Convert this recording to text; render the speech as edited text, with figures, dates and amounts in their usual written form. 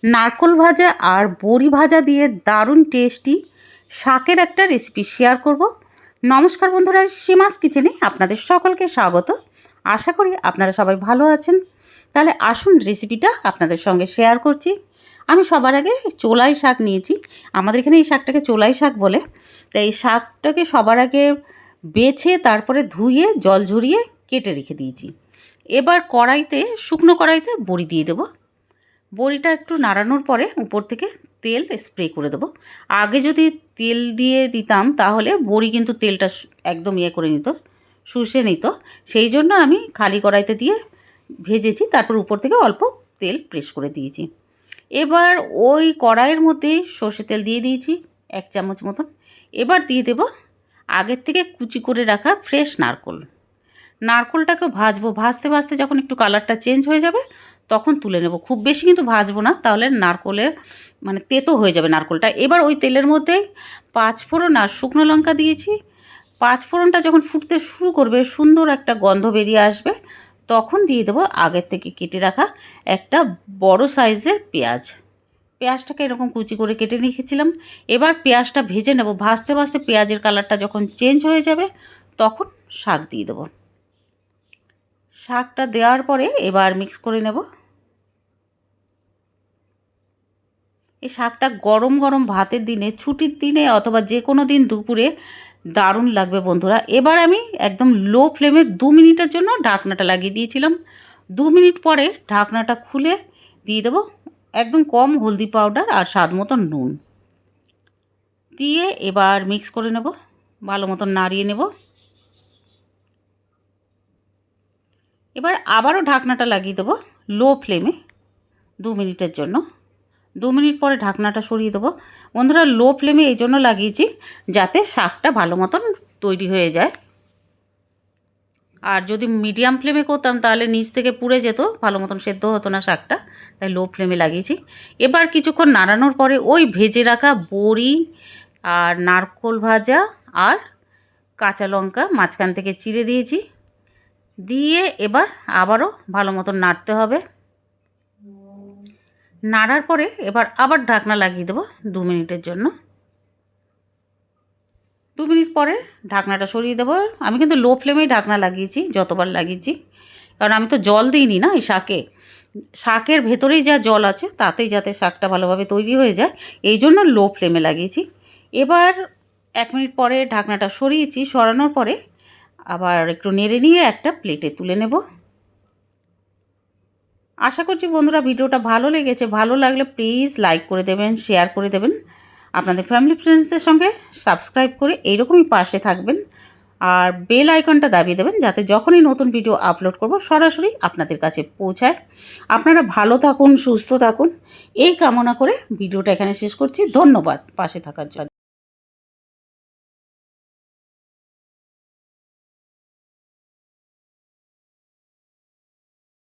নারকোল ভাজা আর বড়ি ভাজা দিয়ে দারুণ টেস্টি শাকের একটা রেসিপি শেয়ার করব। নমস্কার বন্ধুরা, সীমাস কিচেনে আপনাদের সকলকে স্বাগত। আশা করি আপনারা সবাই ভালো আছেন। তাহলে আসুন রেসিপিটা আপনাদের সঙ্গে শেয়ার করছি। আমি সবার আগে চোলাই শাক নিয়েছি। আমাদের এখানে এই শাকটাকে চোলাই শাক বলে। তাই এই শাকটাকে সবার আগে বেছে তারপরে ধুয়ে জল ঝরিয়ে কেটে রেখে দিয়েছি। এবার শুকনো কড়াইতে বড়ি দিয়ে দেবো। বড়িটা একটু নাড়ানোর পরে উপর থেকে তেল স্প্রে করে দেবো। আগে যদি তেল দিয়ে দিতাম তাহলে বড়ি কিন্তু তেলটা একদম করে নিত, শুষে নিত। সেই জন্য আমি খালি কড়াইতে দিয়ে ভেজেছি, তারপর উপর থেকে অল্প তেল প্রেস করে দিয়েছি। এবার ওই কড়াইয়ের মধ্যে সর্ষে তেল দিয়ে দিয়েছি 1 চামচ মতন। এবার দিয়ে দেব আগের থেকে কুচি করে রাখা ফ্রেশ নারকোলটাকে ভাজবো। ভাজতে ভাজতে যখন একটু কালারটা চেঞ্জ হয়ে যাবে তখন তুলে নেব। খুব বেশি কিন্তু ভাজবো না, তাহলে নারকোলের তেতো হয়ে যাবে নারকোলটা। এবার ওই তেলের মধ্যে 5 ফোড়ন আর শুকনো লঙ্কা দিয়েছি। 5 ফোড়নটা যখন ফুটতে শুরু করবে, সুন্দর একটা গন্ধ বেরিয়ে আসবে, তখন দিয়ে দেবো আগের থেকে কেটে রাখা একটা বড় সাইজের পেঁয়াজটাকে এরকম কুচি করে কেটে রেখেছিলাম। এবার পেঁয়াজটা ভেজে নেব। ভাজতে ভাজতে পেঁয়াজের কালারটা যখন চেঞ্জ হয়ে যাবে তখন শাক দিয়ে দেবো। শাকটা দেওয়ার পরে এবার মিক্স করে নেব। এই শাকটা গরম গরম ভাতের দিনে, ছুটির দিনে অথবা যে কোনো দিন দুপুরে দারুণ লাগবে বন্ধুরা। এবার আমি একদম লো ফ্লেমে 2 মিনিটের জন্য ঢাকনাটা লাগিয়ে দিয়েছিলাম। 2 মিনিট পরে ঢাকনাটা খুলে দিয়ে দেবো একদম কম হলদি পাউডার আর স্বাদ মতন নুন দিয়ে এবার মিক্স করে নেব, ভালো মতন নাড়িয়ে নেব। এবার আবারও ঢাকনাটা লাগিয়ে দেবো লো ফ্লেমে 2 মিনিটের জন্য। 2 মিনিট পরে ঢাকনাটা সরিয়ে দেবো। বন্ধুরা, লো ফ্লেমে এই জন্য লাগিয়েছি যাতে শাকটা ভালো মতন তৈরি হয়ে যায়। আর যদি মিডিয়াম ফ্লেমে করতাম তাহলে নিচ থেকে পুড়ে যেত, ভালো মতন সেদ্ধ হতো না শাকটা। তাই লো ফ্লেমে লাগিয়েছি। এবার কিছুক্ষণ নাড়ানোর পরে ওই ভেজে রাখা বড়ি আর নারকোল ভাজা আর কাঁচা লঙ্কা মাঝখান থেকে চিড়ে দিয়েছি। দিয়ে এবার আবারও ভালো মতন নাড়তে হবে। নাড়ার পরে এবার আবার ঢাকনা লাগিয়ে দেবো 2 মিনিটের জন্য। 2 মিনিট পরে ঢাকনাটা সরিয়ে দেবো। আমি কিন্তু লো ফ্লেমেই ঢাকনা লাগিয়েছি যতবার লাগিয়েছি, কারণ আমি তো জল দিইনি না এই শাকের ভেতরেই যা জল আছে তাতেই যাতে শাকটা ভালোভাবে তৈরি হয়ে যায়, এই জন্য লো ফ্লেমে লাগিয়েছি। এবার 1 মিনিট পরে ঢাকনাটা সরিয়েছি। সরানোর পরে আবার একটু নেড়ে নিয়ে একটা প্লেটে তুলে নেব। আশা করছি বন্ধুরা ভিডিওটা ভালো লেগেছে। ভালো লাগলে প্লিজ লাইক করে দেবেন, শেয়ার করে দেবেন, আপনাদের ফ্যামিলি ফ্রেন্ডসদের সঙ্গে সাবস্ক্রাইব করে এইরকমই পাশে থাকবেন। আর বেল আইকনটা দাবিয়ে দেবেন যাতে যখনই নতুন ভিডিও আপলোড করব সরাসরি আপনাদের কাছে পৌঁছায়। আপনারা ভালো থাকুন, সুস্থ থাকুন, এই কামনা করে ভিডিওটা এখানে শেষ করছি। ধন্যবাদ পাশে থাকার জন্য।